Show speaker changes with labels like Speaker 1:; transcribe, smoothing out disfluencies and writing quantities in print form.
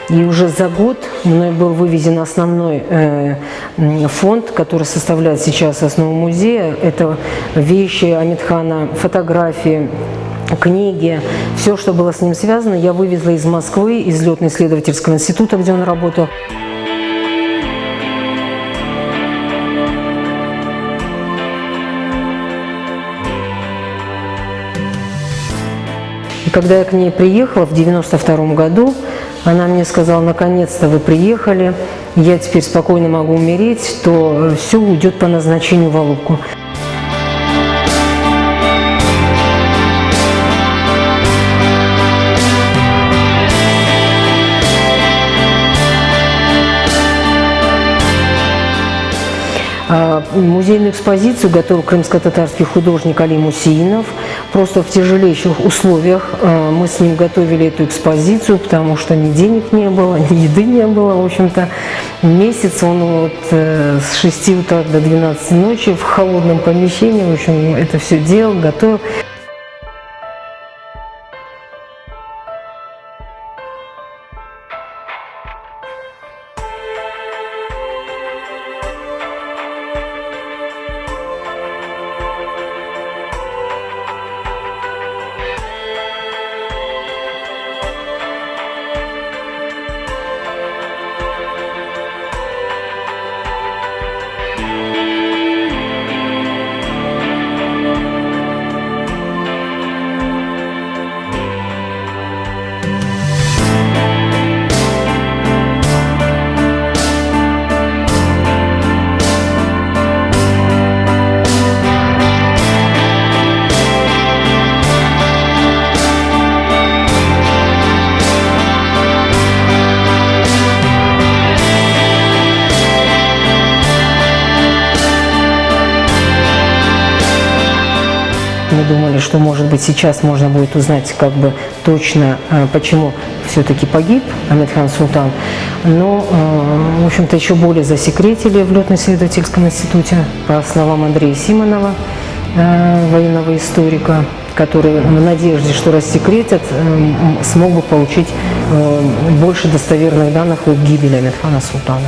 Speaker 1: И уже за год мной был вывезен основной фонд, который составляет сейчас основу музея. Это вещи Амитхана, фотографии, книги, все, что было с ним связано, я вывезла из Москвы, из летно-исследовательского института, где он работал. И когда я к ней приехала в 1992 году, она мне сказала: наконец-то вы приехали, я теперь спокойно могу умереть, то все уйдет по назначению в Алупку. Музейную экспозицию готовил крымско-татарский художник Али Мусеинов. Просто в тяжелейших условиях мы с ним готовили эту экспозицию, потому что ни денег не было, ни еды не было. В общем-то, месяц он вот с 6 утра до 12 ночи в холодном помещении, в общем, это все делал, готовил. Мы думали, что, может быть, сейчас можно будет узнать как бы точно, почему все-таки погиб Амитхан Султан. Но, в общем-то, еще более засекретили в летно-исследовательском институте, по словам Андрея Симонова, военного историка, который в надежде, что рассекретят, смог бы получить больше достоверных данных о гибели Амитхана Султана.